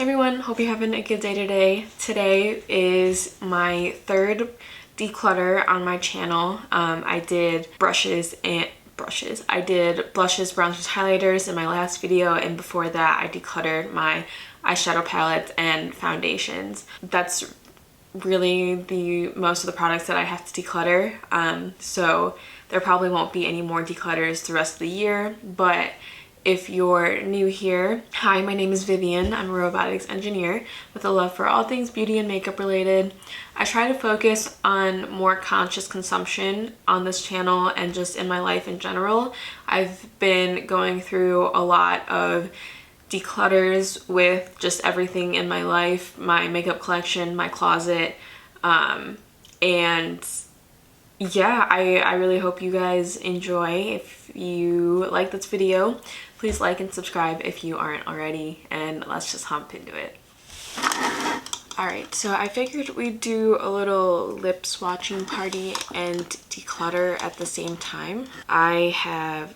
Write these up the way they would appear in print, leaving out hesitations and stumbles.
Hey everyone, hope you're having a good day today. Today is my third declutter on my channel. I did I did blushes, bronzers, highlighters in my last video, and before that I decluttered my eyeshadow palettes and foundations. That's really most of the products that I have to declutter. So there probably won't be any more declutters the rest of the year, but if you're new here, hi, my name is Vivian. I'm a robotics engineer with a love for all things beauty and makeup related. I try to focus on more conscious consumption on this channel and just in my life in general. I've been going through a lot of declutters with just everything in my life, my makeup collection, my closet, and yeah, I really hope you guys enjoy. If you like this video, please like and subscribe if you aren't already, and let's just hop into it. Alright, so I figured we'd do a little lip swatching party and declutter at the same time. I have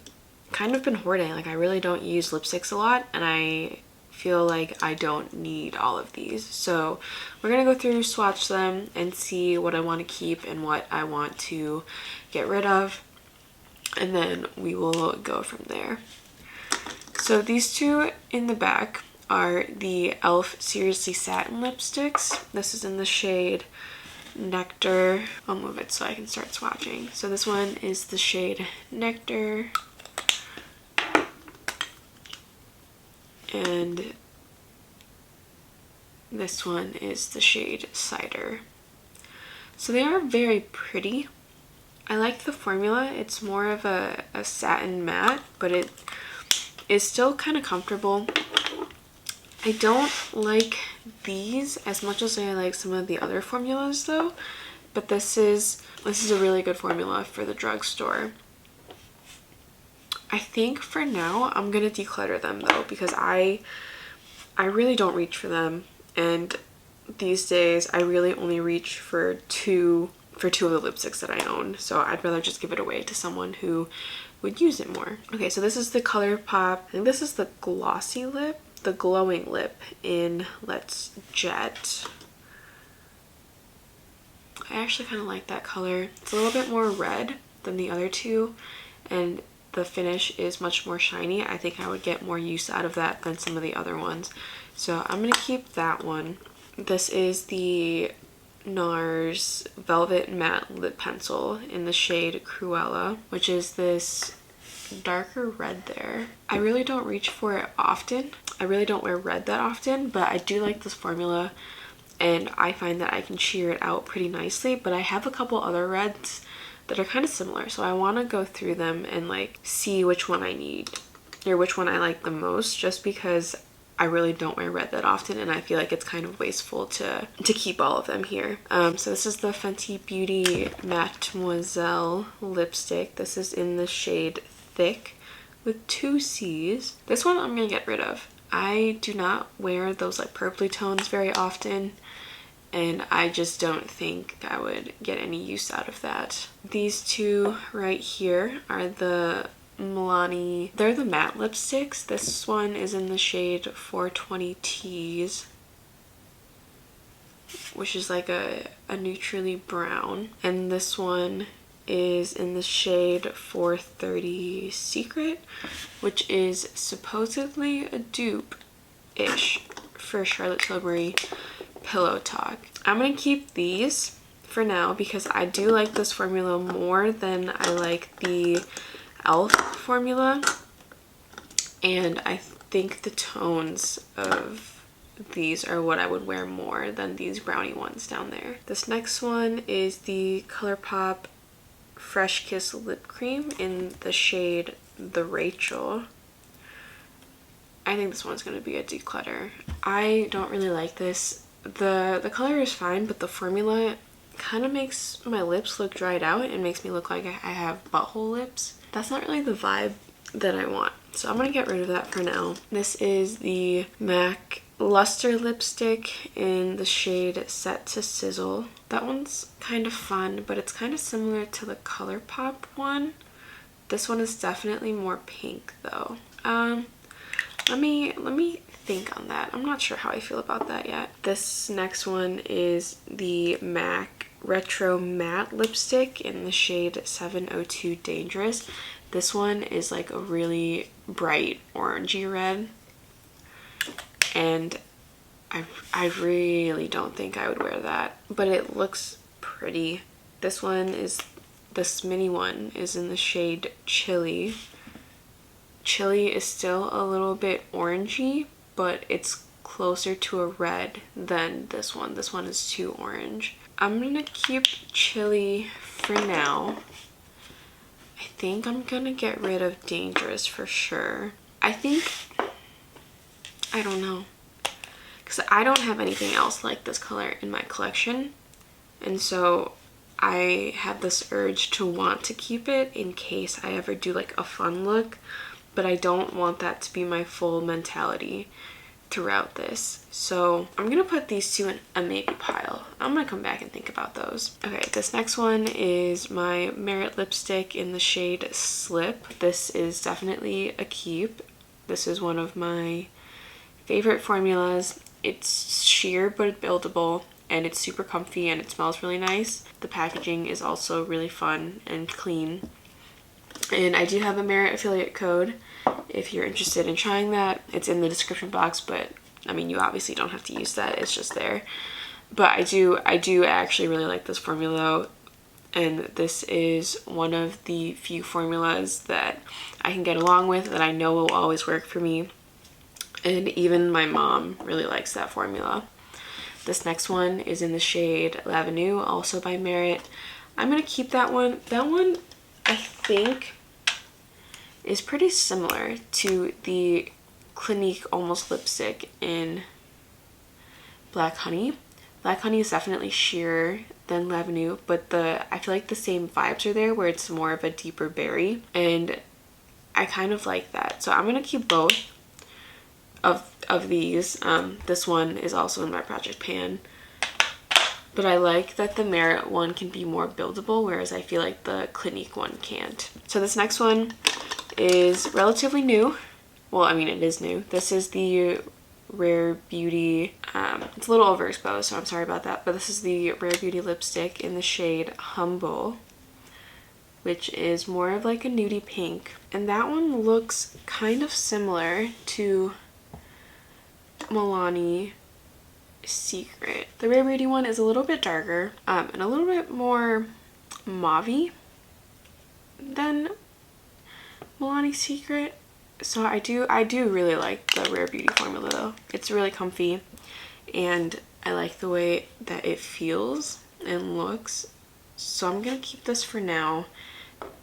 kind of been hoarding, like I really don't use lipsticks a lot, and I feel like I don't need all of these. So we're gonna go through, swatch them, and see what I want to keep and what I want to get rid of, and then we will go from there. So these two in the back are the e.l.f. Seriously Satin lipsticks. This is in the shade Nectar. I'll move it so I can start swatching. So this one is the shade Nectar, and this one is the shade Cider. So they are very pretty. I like the formula. It's more of a satin matte, but it is still kind of comfortable. I don't like these as much as I like some of the other formulas though, but this is a really good formula for the drugstore. I think for now I'm gonna declutter them though, because I really don't reach for them, and these days I really only reach for two of the lipsticks that I own, so I'd rather just give it away to someone who would use it more. Okay, so this is the Colourpop. I think this is the glossy lip, the glowing lip in Let's Jet. I actually kind of like that color. It's a little bit more red than the other two, and the finish is much more shiny. I think I would get more use out of that than some of the other ones. So I'm gonna keep that one. This is the Nars Velvet Matte Lip Pencil in the shade Cruella, which is this darker red there. I really don't reach for it often. I really don't wear red that often, but I do like this formula, and I find that I can sheer it out pretty nicely. But I have a couple other reds that are kind of similar, so I want to go through them and like see which one I need or which one I like the most, just because I really don't wear red that often and I feel like it's kind of wasteful to keep all of them here. So this is the Fenty Beauty Moiselle lipstick. This is in the shade Thick with 2 C's. This one I'm gonna get rid of. I do not wear those like purpley tones very often, and I just don't think I would get any use out of that. These two right here are the Milani. They're the matte lipsticks. This one is in the shade 420 Tease, which is like a neutrally brown, and this one is in the shade 430 Secret, which is supposedly a dupe-ish for Charlotte Tilbury Pillow Talk. I'm gonna keep these for now because I do like this formula more than I like the e.l.f. formula, and I think the tones of these are what I would wear more than these brownie ones down there. This next one is the Colourpop Fresh Kiss Lip Cream in the shade The Rachel. I think this one's going to be a declutter. I don't really like this. The color is fine, but the formula kind of makes my lips look dried out and makes me look like I have butthole lips. That's not really the vibe that I want, so I'm going to get rid of that for now. This is the MAC Luster lipstick in the shade Set to Sizzle. That one's kind of fun, but it's kind of similar to the Colourpop one. This one is definitely more pink though. Let me think on that. I'm not sure how I feel about that yet. This next one is the MAC Retro Matte Lipstick in the shade 702 Dangerous. This one is like a really bright orangey red, and I really don't think I would wear that, but it looks pretty. This mini one is in the shade Chili. Chili is still a little bit orangey, but it's closer to a red than this one. This one is too orange. I'm gonna keep Chili for now. I think I'm gonna get rid of Dangerous for sure. I don't know, because I don't have anything else like this color in my collection, and so I have this urge to want to keep it in case I ever do like a fun look, but I don't want that to be my full mentality throughout this. So I'm gonna put these two in a maybe pile. I'm gonna come back and think about those. Okay, this next one is my Merit lipstick in the shade Slip. This is definitely a keep. This is one of my favorite formulas. It's sheer but buildable, and it's super comfy, and it smells really nice. The packaging is also really fun and clean. And I do have a Merit affiliate code if you're interested in trying that. It's in the description box, but I mean, you obviously don't have to use that, it's just there. But I do actually really like this formula, and this is one of the few formulas that I can get along with, that I know will always work for me. And even my mom really likes that formula. This next one is in the shade L'Avenue, also by Merit. I'm gonna keep that one. That one, I think, is pretty similar to the Clinique Almost lipstick in Black Honey. Black Honey is definitely sheerer than L'Avenue, but I feel like the same vibes are there, where it's more of a deeper berry, and I kind of like that. So I'm gonna keep both of these. This one is also in my project pan, but I like that the Merit one can be more buildable, whereas I feel like the Clinique one can't. So this next one is relatively new. Well, I mean, it is new. This is the Rare Beauty, it's a little overexposed, so I'm sorry about that, but this is the Rare Beauty lipstick in the shade Humble, which is more of like a nudie pink. And that one looks kind of similar to Milani Secret. The Rare Beauty one is a little bit darker, and a little bit more mauve-y than Milani Secret. So I do really like the Rare Beauty formula though. It's really comfy, and I like the way that it feels and looks. So I'm gonna keep this for now.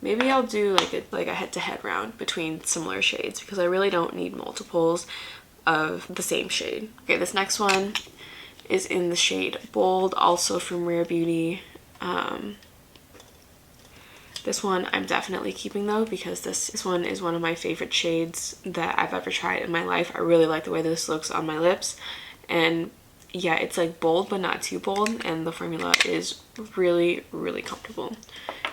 Maybe I'll do like a head-to-head round between similar shades, because I really don't need multiples of the same shade. Okay, this next one is in the shade Bold, also from Rare Beauty. This one I'm definitely keeping though, because this one is one of my favorite shades that I've ever tried in my life. I really like the way this looks on my lips, and yeah, it's like bold but not too bold, and the formula is really, really comfortable.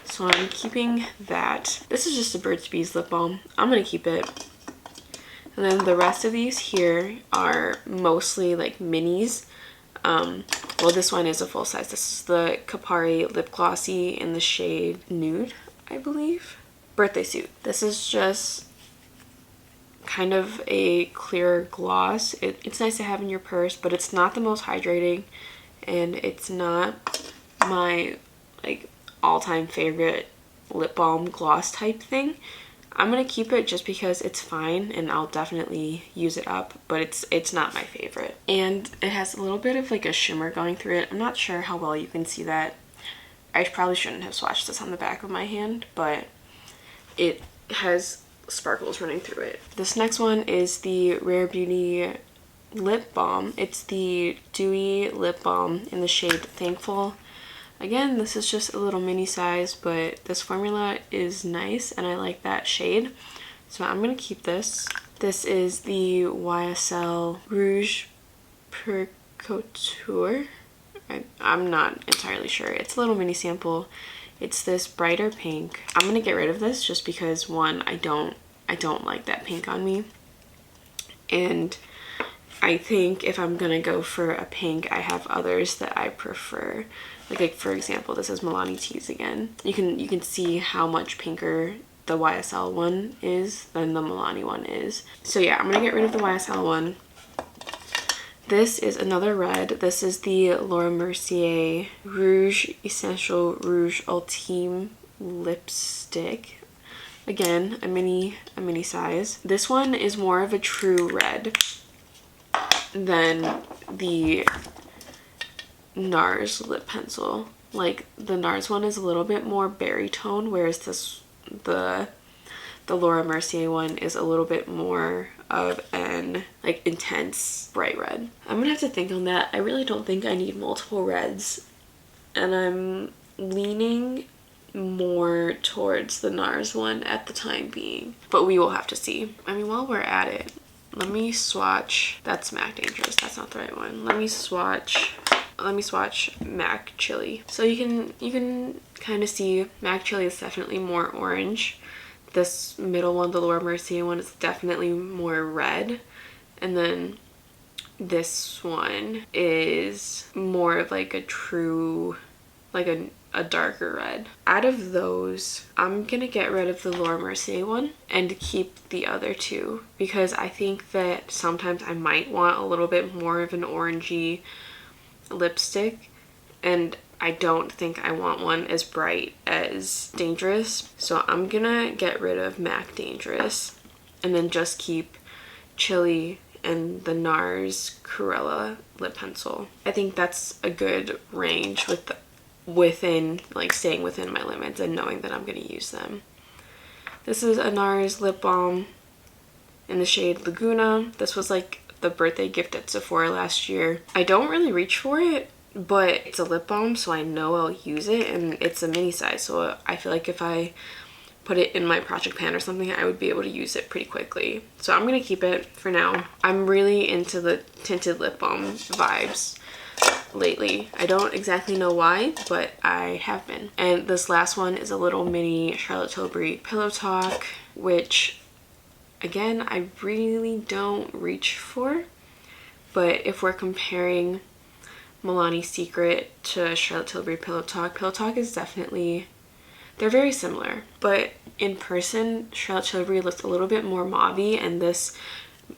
So I'm keeping that. This is just a Burt's Bees lip balm. I'm gonna keep it. And then the rest of these here are mostly like minis. Well, this one is a full size. This is the Kapari Lip Glossy in the shade Nude, I believe. Birthday Suit. This is just kind of a clear gloss. It's nice to have in your purse, but it's not the most hydrating, and it's not my like all-time favorite lip balm gloss type thing. I'm gonna keep it just because it's fine, and I'll definitely use it up, but it's not my favorite. And it has a little bit of like a shimmer going through it. I'm not sure how well you can see that. I probably shouldn't have swatched this on the back of my hand, but it has sparkles running through it. This next one is the Rare Beauty lip balm. It's the Dewy Lip Balm in the shade Thankful. Again, this is just a little mini size, but this formula is nice and I like that shade. So I'm gonna keep this. This is the YSL Rouge Per Couture. I'm not entirely sure. It's a little mini sample. It's this brighter pink. I'm gonna get rid of this just because, one, I don't like that pink on me, and I think if I'm gonna go for a pink, I have others that I prefer. Like for example, this is Milani Tease again. You can see how much pinker the YSL one is than the Milani one is. So yeah, I'm gonna get rid of the YSL one. This is another red. This is the Laura Mercier Rouge Essential Rouge Ultime lipstick. Again, a mini size. This one is more of a true red than the Nars lip pencil. Like the Nars one is a little bit more berry tone, whereas the Laura Mercier one is a little bit more of an like intense bright red. I'm gonna have to think on that. I really don't think I need multiple reds, and I'm leaning more towards the Nars one at the time being, but we will have to see. I mean, while we're at it, let me swatch. That's MAC Dangerous, that's not the right one. Let me swatch MAC Chili. So you can kind of see MAC Chili is definitely more orange. This middle one, the Laura Mercier one, is definitely more red, and then this one is more of like a true, like a darker red. Out of those, I'm gonna get rid of the Laura Mercier one and keep the other two, because I think that sometimes I might want a little bit more of an orangey lipstick, and I don't think I want one as bright as Dangerous. So I'm gonna get rid of MAC Dangerous and then just keep Chili and the Nars Corella lip pencil. I think that's a good range within like staying within my limits and knowing that I'm gonna use them. This is a Nars Lip Balm in the shade Laguna. This was like the birthday gift at Sephora last year. I don't really reach for it, but it's a lip balm, so I know I'll use it, and it's a mini size, so I feel like if I put it in my project pan or something, I would be able to use it pretty quickly. So I'm gonna keep it for now. I'm really into the tinted lip balm vibes lately. I don't exactly know why, but I have been. And this last one is a little mini Charlotte Tilbury Pillow Talk, which again, I really don't reach for, but if we're comparing Milani Secret to Charlotte Tilbury Pillow Talk is definitely, they're very similar, but in person Charlotte Tilbury looks a little bit more mauvey, and this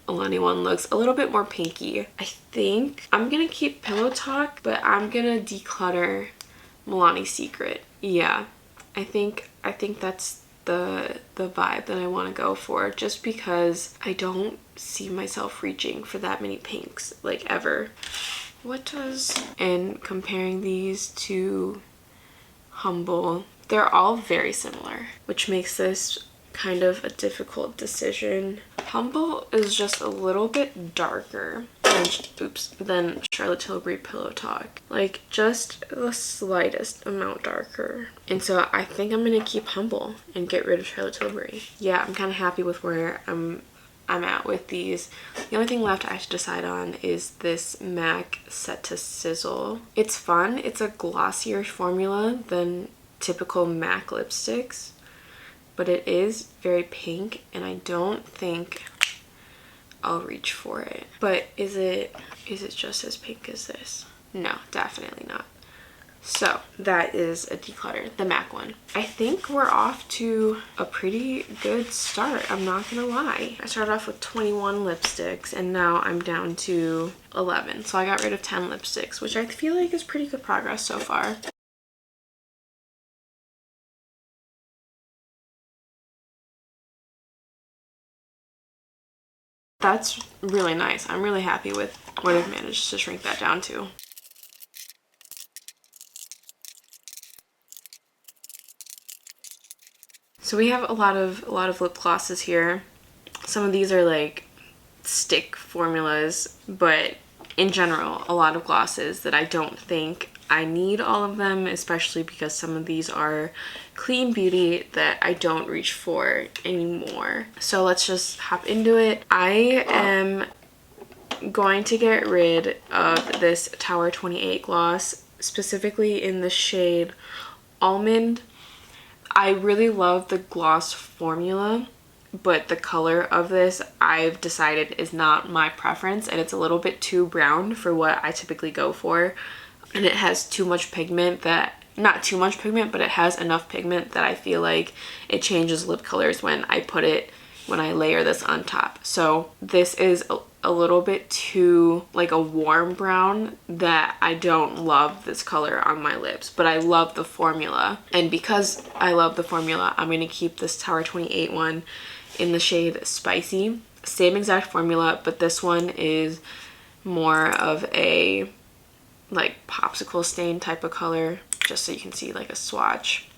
Milani one looks a little bit more pinky. I think I'm gonna keep Pillow Talk, but I'm gonna declutter Milani Secret. Yeah, I think that's the vibe that I want to go for, just because I don't see myself reaching for that many pinks like ever. And comparing these to Humble, they're all very similar, which makes this kind of a difficult decision. Humble is just a little bit darker than Charlotte Tilbury Pillow Talk, like just the slightest amount darker, and so I think I'm gonna keep Humble and get rid of Charlotte Tilbury. Yeah, I'm kind of happy with where I'm at with these. The only thing left I have to decide on is this MAC Set to Sizzle. It's fun. It's a glossier formula than typical MAC lipsticks, but it is very pink, and I don't think I'll reach for it. But is it just as pink as this? No, definitely not. So that is a declutter, the MAC one. I think we're off to a pretty good start, I'm not gonna lie. I started off with 21 lipsticks and now I'm down to 11. So I got rid of 10 lipsticks, which I feel like is pretty good progress so far. That's really nice. I'm really happy with what I've managed to shrink that down to. So we have a lot of lip glosses here. Some of these are like stick formulas, but in general, a lot of glosses that I don't think I need all of them, especially because some of these are clean beauty that I don't reach for anymore. So let's just hop into it. I am going to get rid of this Tower 28 gloss, specifically in the shade Almond. I really love the gloss formula, but the color of this I've decided is not my preference, and it's a little bit too brown for what I typically go for. And it has too much pigment that, not too much pigment, but it has enough pigment that I feel like it changes lip colors when I layer this on top. So this is a little bit too like a warm brown that I don't love this color on my lips, but I love the formula. And because I love the formula, I'm going to keep this Tower 28 one in the shade Spicy. Same exact formula, but this one is more of a like popsicle stain type of color, just so you can see like a swatch.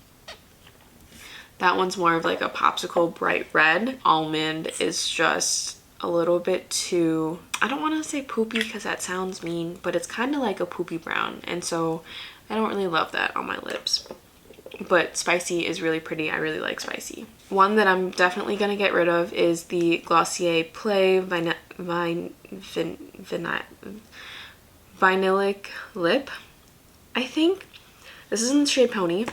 That one's more of like a popsicle bright red. Almond is just a little bit too, I don't want to say poopy because that sounds mean, but it's kind of like a poopy brown, and so I don't really love that on my lips. But Spicy is really pretty. I really like Spicy. One that I'm definitely going to get rid of is the Glossier Play Vinylic Lip. I think this is in the shade Pony.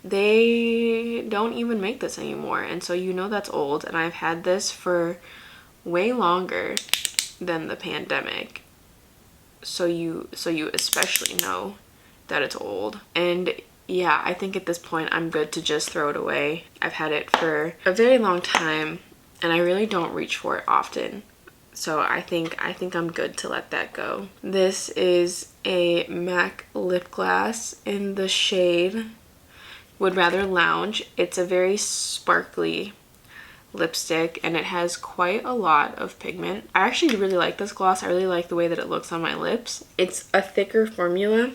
They don't even make this anymore, and so you know that's old, and I've had this for way longer than the pandemic, so you especially know that it's old. And yeah, I think at this point I'm good to just throw it away. I've had it for a very long time and I really don't reach for it often, so I think I'm good to let that go. This is a MAC lip gloss in the shade Would Rather Lounge. It's a very sparkly lipstick and it has quite a lot of pigment. I actually really like this gloss. I really like the way that it looks on my lips. It's a thicker formula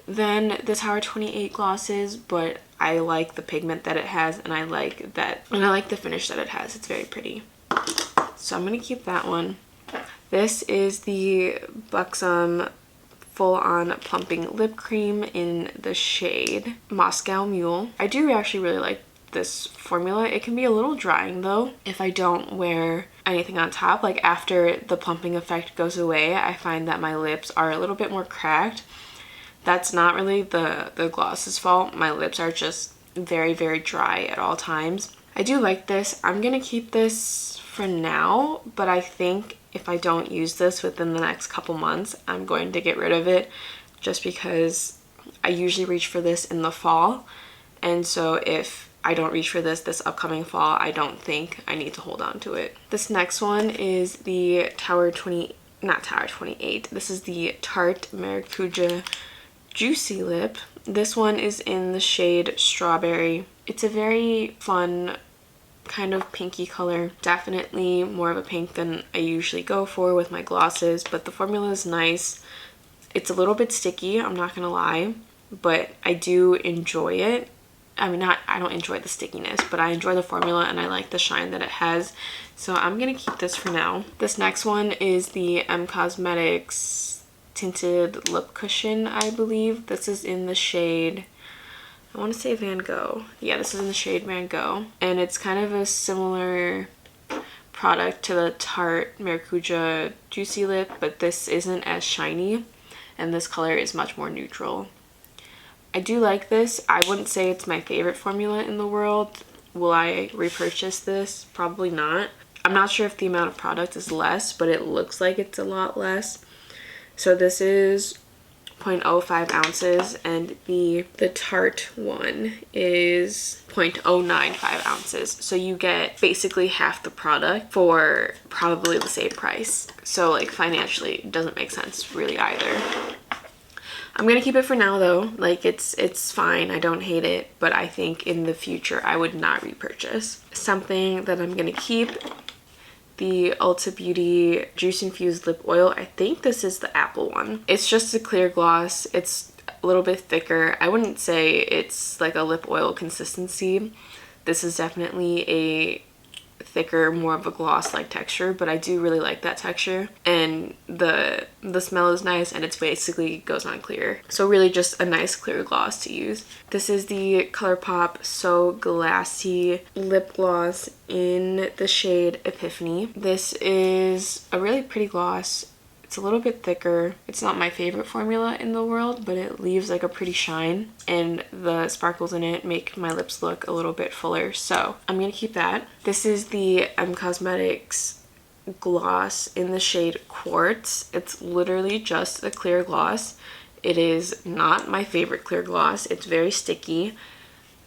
than the Tower 28 glosses, but I like the pigment that it has, and I like the finish that it has. It's very pretty. So I'm gonna keep that one. This is the Buxom Full On Plumping Lip Cream in the shade Moscow Mule. I do actually really like this formula. It can be a little drying though if I don't wear anything on top. Like after the plumping effect goes away, I find that my lips are a little bit more cracked. That's not really the gloss's fault. My lips are just very, very dry at all times. I do like this. I'm gonna keep this for now, but I think if I don't use this within the next couple months, I'm going to get rid of it, just because I usually reach for this in the fall, and so if I don't reach for this upcoming fall, I don't think I need to hold on to it. This next one is the not Tower 28. This is the Tarte Maracuja Juicy Lip. This one is in the shade Strawberry. It's a very fun kind of pinky color. Definitely more of a pink than I usually go for with my glosses, but the formula is nice. It's a little bit sticky, I'm not gonna lie, but I do enjoy it. I mean, I don't enjoy the stickiness, but I enjoy the formula and I like the shine that it has. So I'm gonna keep this for now. This next one is the M Cosmetics Tinted Lip Cushion, I believe. This is in the shade, I want to say Van Gogh. Yeah, this is in the shade Van Gogh. And it's kind of a similar product to the Tarte Maracuja Juicy Lip, but this isn't as shiny and this color is much more neutral. I do like this. I wouldn't say it's my favorite formula in the world. Will I repurchase this? Probably not. I'm not sure if the amount of product is less, but it looks like it's a lot less. So this is 0.05 ounces and the Tarte one is 0.095 ounces. So you get basically half the product for probably the same price. So like financially it doesn't make sense really either. I'm gonna keep it for now though. Like it's fine, I don't hate it, but I think in the future I would not repurchase. Something that I'm gonna keep, the Ulta Beauty Juice Infused Lip Oil. I think this is the apple one. It's just a clear gloss. It's a little bit thicker. I wouldn't say it's like a lip oil consistency. This is definitely a thicker, more of a gloss-like texture, but I do really like that texture, and the smell is nice, and it's basically goes on clear. So really just a nice clear gloss to use. This is the Colourpop So Glassy lip gloss in the shade Epiphany. This is a really pretty gloss. It's a little bit thicker. It's not my favorite formula in the world, but it leaves like a pretty shine, and the sparkles in it make my lips look a little bit fuller, so I'm gonna keep that. This is the Cosmetics gloss in the shade Quartz. It's literally just a clear gloss. It is not my favorite clear gloss. It's very sticky.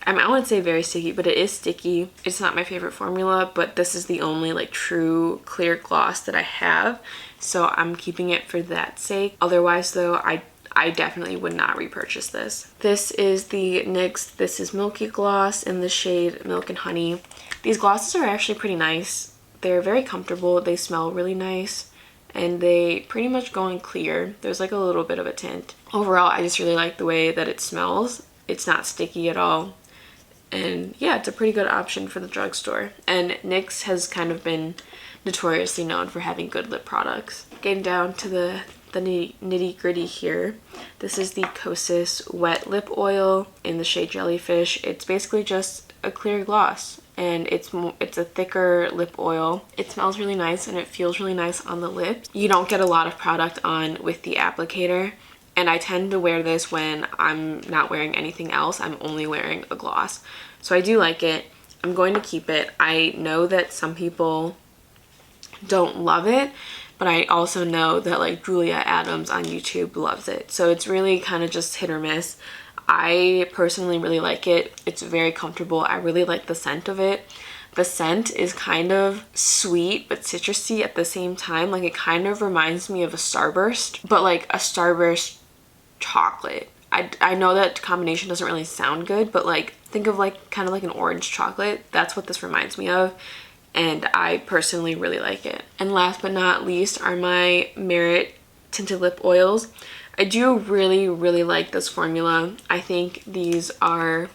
I mean, I wouldn't say very sticky, but it is sticky. It's not my favorite formula, but this is the only like true clear gloss that I have, so I'm keeping it for that sake. Otherwise though, I definitely would not repurchase this. This is the NYX This Is Milky Gloss in the shade Milk and Honey. These glosses are actually pretty nice. They're very comfortable, they smell really nice, and they pretty much go in clear. There's like a little bit of a tint. Overall, I just really like the way that it smells. It's not sticky at all. And yeah, it's a pretty good option for the drugstore. And NYX has kind of been notoriously known for having good lip products. Getting down to the nitty gritty here. This is the Kosas Wet Lip Oil in the shade Jellyfish. It's basically just a clear gloss, and it's a thicker lip oil. It smells really nice and it feels really nice on the lips. You don't get a lot of product on with the applicator, and I tend to wear this when I'm not wearing anything else. I'm only wearing a gloss, so I do like it. I'm going to keep it. I know that some people don't love it, but I also know that like Julia Adams on YouTube loves it, so it's really kind of just hit or miss. I personally really like it. It's very comfortable. I really like the scent of it. The scent is kind of sweet but citrusy at the same time. Like, it kind of reminds me of a Starburst, but like a Starburst chocolate. I know that combination doesn't really sound good, but like think of like kind of like an orange chocolate. That's what this reminds me of, and I personally really like it. And last but not least are my Merit tinted lip oils. I do really like this formula. I think these are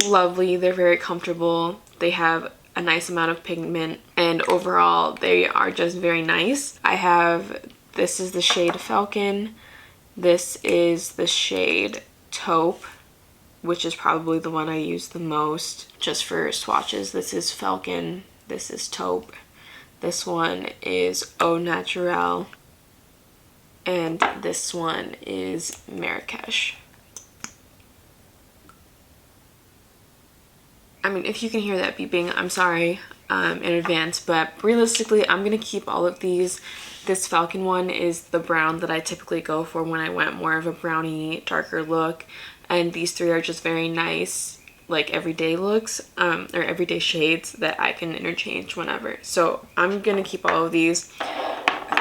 lovely. They're very comfortable. They have a nice amount of pigment, and overall they are just very nice. This is the shade Falcon. This is the shade Taupe, which is probably the one I use the most just for swatches. This is Falcon. This is Taupe. This one is Au Naturel. And this one is Marrakesh. I mean, if you can hear that beeping, I'm sorry in advance, but realistically, I'm gonna keep all of these. This Falcon one is the brown that I typically go for when I want more of a browny, darker look, and these three are just very nice, like everyday looks, or everyday shades that I can interchange whenever. So I'm gonna keep all of these.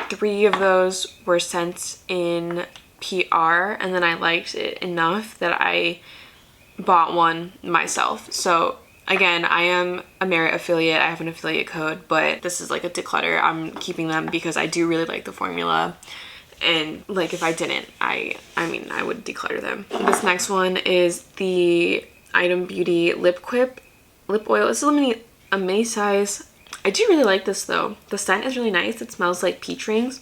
3 of those were sent in PR, and then I liked it enough that I bought one myself. So again, I am a Merit affiliate. I have an affiliate code, but this is like a declutter. I'm keeping them because I do really like the formula, and like if I didn't, I mean I would declutter them. This next one is the Item Beauty Lip Quip lip oil. It's a mini size. I do really like this though. The scent is really nice. It smells like peach rings,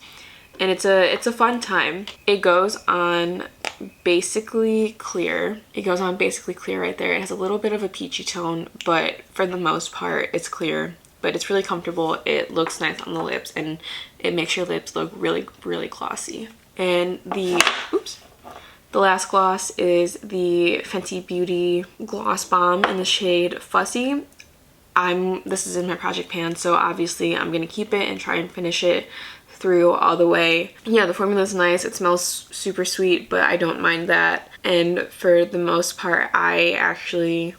and it's a fun time. It goes on basically clear. It goes on basically clear right there. It has a little bit of a peachy tone, but for the most part it's clear, but it's really comfortable. It looks nice on the lips, and it makes your lips look really glossy. And the last gloss is the Fenty Beauty Gloss Bomb in the shade Fussy. This is in my project pan, so obviously I'm gonna keep it and try and finish it through all the way. Yeah, the formula is nice. It smells super sweet, but I don't mind that. And for the most part, I actually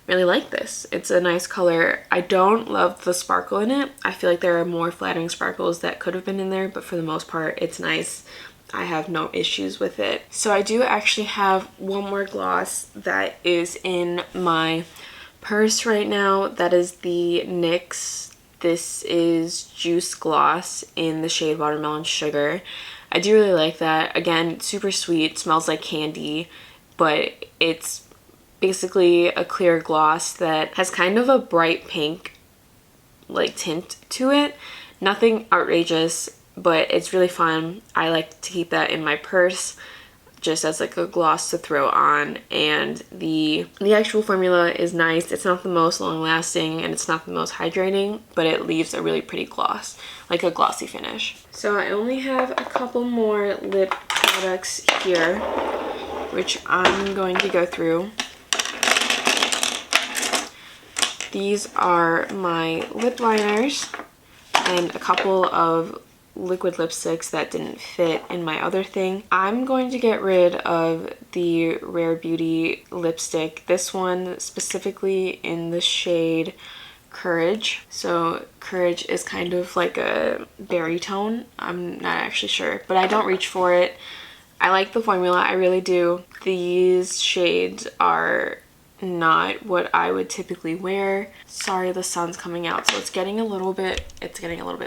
really like this. It's a nice color. I don't love the sparkle in it. I feel like there are more flattering sparkles that could have been in there, but for the most part, it's nice. I have no issues with it. So I do actually have one more gloss that is in my purse right now. That is the NYX This Is Juice Gloss in the shade Watermelon Sugar. I do really like that. Again, super sweet, smells like candy, but it's basically a clear gloss that has kind of a bright pink like tint to it. Nothing outrageous, but it's really fun. I like to keep that in my purse. just as like a gloss to throw on, and the actual formula is nice. It's not the most long lasting and it's not the most hydrating, but it leaves a really pretty gloss, like a glossy finish. So I only have a couple more lip products here, which I'm going to go through. These are my lip liners and a couple of liquid lipsticks that didn't fit in my other thing. I'm going to get rid of the Rare Beauty lipstick, this one specifically in the shade Courage. So Courage is kind of like a berry tone. I'm not actually sure, but I don't reach for it. I like the formula, I really do. These shades are not what I would typically wear. Sorry, the sun's coming out, so it's getting a little bit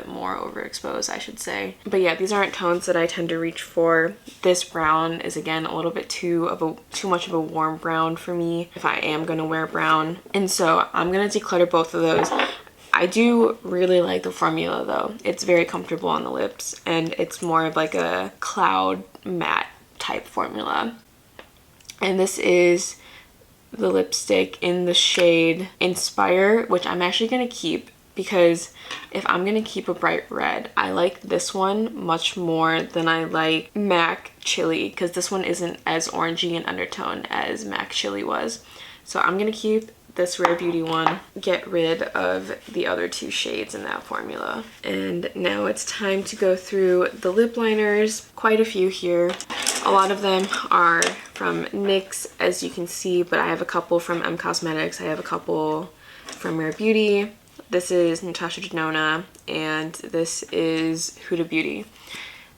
more overexposed, I should say. But yeah, these aren't tones that I tend to reach for. This brown is again a little bit too much of a warm brown for me if I am gonna wear brown. And so I'm gonna declutter both of those. I do really like the formula though. It's very comfortable on the lips and it's more of like a cloud matte type formula. And this is the lipstick in the shade Inspire, which I'm actually going to keep because if I'm going to keep a bright red, I like this one much more than I like MAC Chili, because this one isn't as orangey in undertone as MAC Chili was. So I'm going to keep this Rare Beauty one, get rid of the other two shades in that formula. And now it's time to go through the lip liners. Quite a few here. A lot of them are from NYX, as you can see, but I have a couple from M Cosmetics. I have a couple from Rare Beauty. This is Natasha Denona, and this is Huda Beauty.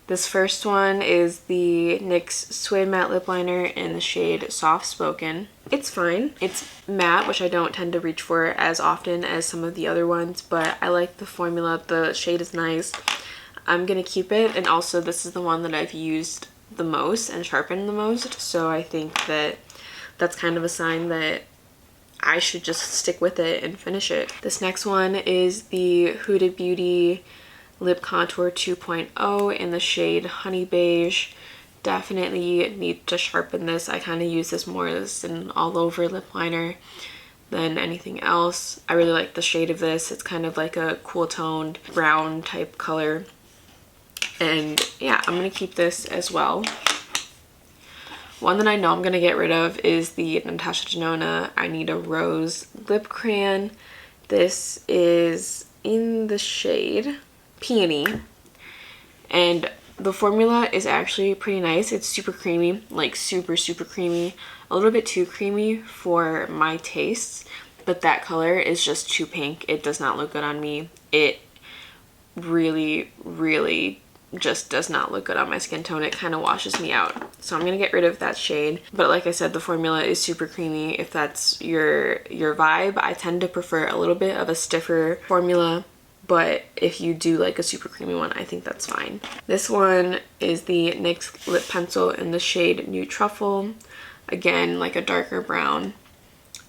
This first one is the NYX Suede Matte Lip Liner in the shade Soft Spoken. It's fine. It's matte, which I don't tend to reach for as often as some of the other ones, but I like the formula. The shade is nice. I'm gonna keep it, and also this is the one that I've used the most and sharpened the most, so I think that that's kind of a sign that I should just stick with it and finish it. This next one is the Huda Beauty Lip Contour 2.0 in the shade Honey Beige. Definitely need to sharpen this. I kind of use this more as an all over lip liner than anything else. I really like the shade of this. It's kind of like a cool toned brown type color. And yeah, I'm going to keep this as well. One that I know I'm going to get rid of is the Natasha Denona I Need a Rose Lip Crayon. This is in the shade Peony. And the formula is actually pretty nice. It's super creamy, like super creamy. A little bit too creamy for my tastes, but that color is just too pink. It does not look good on me. It really just does not look good on my skin tone. It kind of washes me out. So I'm gonna get rid of that shade. But like I said, the formula is super creamy if that's your vibe. I tend to prefer a little bit of a stiffer formula, but if you do like a super creamy one, I think that's fine. This one is the NYX Lip Pencil in the shade Nude Truffle. Again, like a darker brown.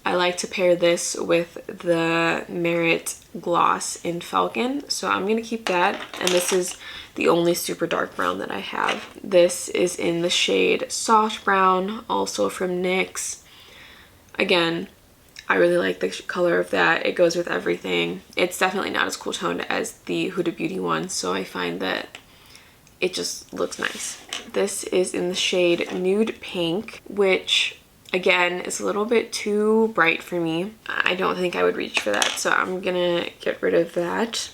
I like to pair this with the Merit Gloss in Falcon, so I'm going to keep that. And this is the only super dark brown that I have. This is in the shade Soft Brown, also from NYX. Again, I really like the color of that. It goes with everything. It's definitely not as cool toned as the Huda Beauty one, so I find that it just looks nice. This is in the shade Nude Pink, which again is a little bit too bright for me. I don't think I would reach for that, so I'm gonna get rid of that.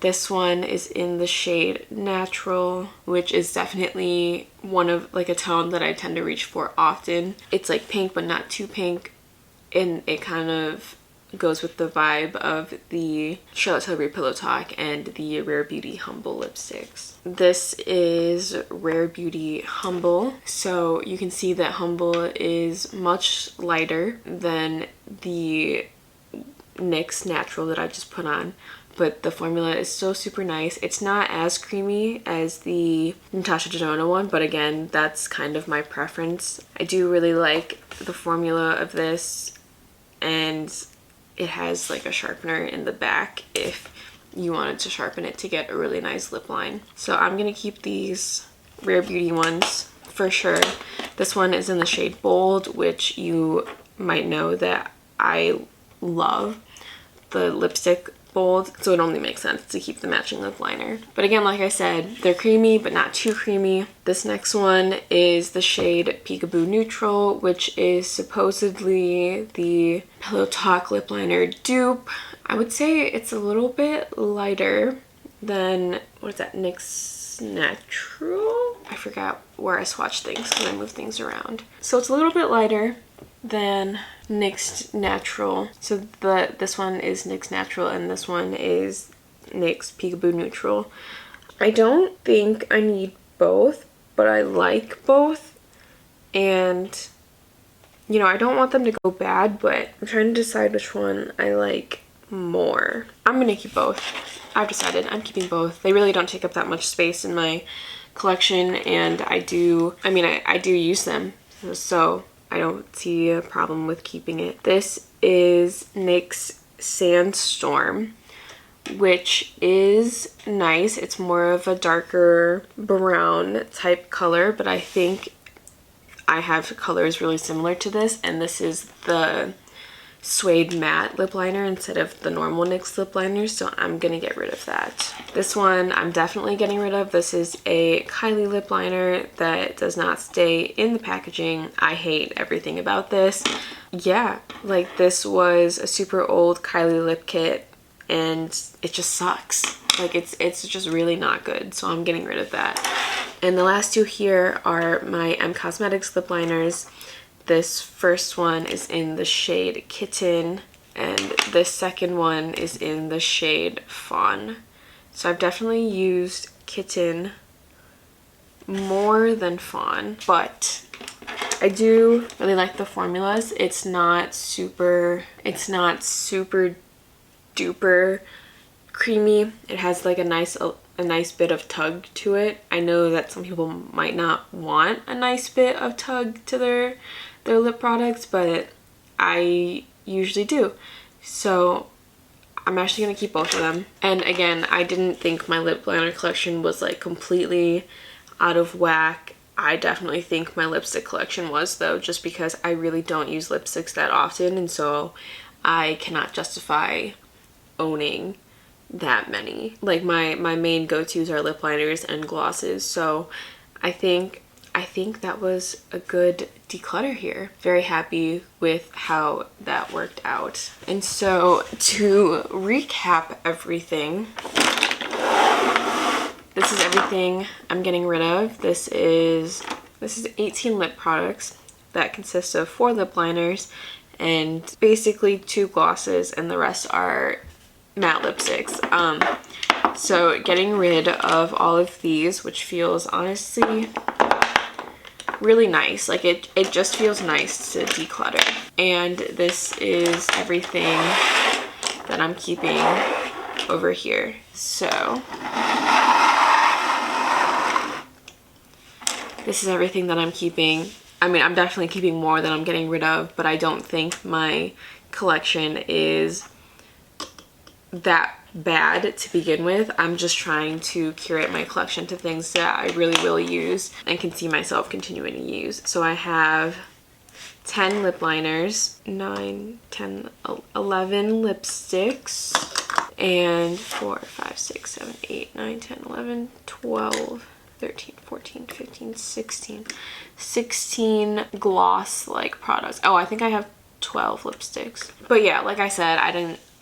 This one is in the shade Natural, which is definitely one of like a tone that I tend to reach for often. It's like pink but not too pink, and it kind of goes with the vibe of the Charlotte Tilbury Pillow Talk and the Rare Beauty Humble lipsticks. This is Rare Beauty Humble. So you can see that Humble is much lighter than the NYX Natural that I just put on, but the formula is so super nice. It's not as creamy as the Natasha Denona one, but again, that's kind of my preference. I do really like the formula of this, and it has like a sharpener in the back if you wanted to sharpen it to get a really nice lip line. So I'm gonna keep these Rare Beauty ones for sure. This one is in the shade Bold, which you might know that I love the lipstick Bold, so it only makes sense to keep the matching lip liner. But again, like I said, they're creamy but not too creamy. This next one is the shade Peekaboo Neutral, which is supposedly the Pillow Talk lip liner dupe. I would say it's a little bit lighter than, what is that, NYX Natural? I forgot where I swatch things because I move things around. So it's a little bit lighter than NYX Natural. So this one is NYX Natural and this one is NYX Peekaboo Neutral. I don't think I need both, but I like both. And, you know, I don't want them to go bad, but I'm trying to decide which one I like more. I'm gonna keep both. I've decided I'm keeping both. They really don't take up that much space in my collection, and I do use them, so I don't see a problem with keeping it. This is NYX Sandstorm, which is nice. It's more of a darker brown type color, but I think I have colors really similar to this, and this is the suede matte lip liner instead of the normal NYX lip liners, so I'm gonna get rid of that. This one I'm definitely getting rid of. This is a Kylie lip liner that does not stay in the packaging. I hate everything about this. Yeah, like this was a super old Kylie lip kit and it just sucks. Like it's just really not good, so I'm getting rid of that. And the last two here are my Cosmetics lip liners. This first one is in the shade Kitten, and this second one is in the shade Fawn. So I've definitely used Kitten more than Fawn, but I do really like the formulas. It's not super duper creamy. It has like a nice bit of tug to it. I know that some people might not want a nice bit of tug to their lip products, but I usually do. So I'm actually gonna keep both of them. And again, I didn't think my lip liner collection was like completely out of whack. I definitely think my lipstick collection was, though, just because I really don't use lipsticks that often, and so I cannot justify owning that many. Like my main go-tos are lip liners and glosses, so I think that was a good declutter here. Very happy with how that worked out. And so to recap everything, this is everything I'm getting rid of. This is 18 lip products that consist of 4 lip liners and basically 2 glosses, and the rest are matte lipsticks. So getting rid of all of these, which feels honestly really nice. Like it just feels nice to declutter. And this is everything that I'm keeping over here. So this is everything that I'm keeping. I mean, I'm definitely keeping more than I'm getting rid of, but I don't think my collection is that bad to begin with. I'm just trying to curate my collection to things that I really will use and can see myself continuing to use. So I have 10 lip liners, 9, 10, 11 lipsticks, and 4, 5, 6, 7, 8, 9, 10, 11, 12, 13, 14, 15, 16 gloss-like products. Oh, I think I have 12 lipsticks. But yeah, like I said,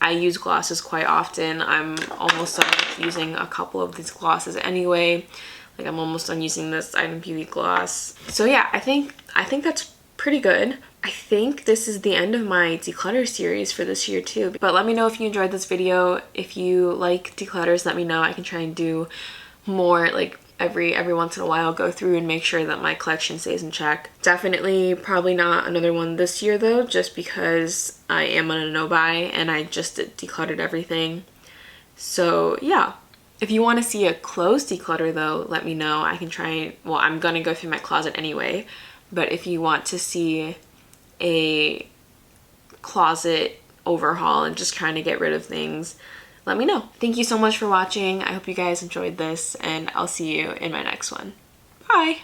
I use glosses quite often. I'm almost done with using a couple of these glosses anyway. Like I'm almost done using this Item Beauty gloss. So yeah, I think that's pretty good. I think this is the end of my declutter series for this year too. But let me know if you enjoyed this video. If you like declutters, let me know. I can try and do more, like every once in a while, go through and make sure that my collection stays in check. Definitely probably not another one this year though, just because I am on a no-buy and I just decluttered everything. So yeah, if you want to see a clothes declutter though, let me know. I can try, well, I'm gonna go through my closet anyway, but if you want to see a closet overhaul and just trying to get rid of things, let me know. Thank you so much for watching. I hope you guys enjoyed this, and I'll see you in my next one. Bye!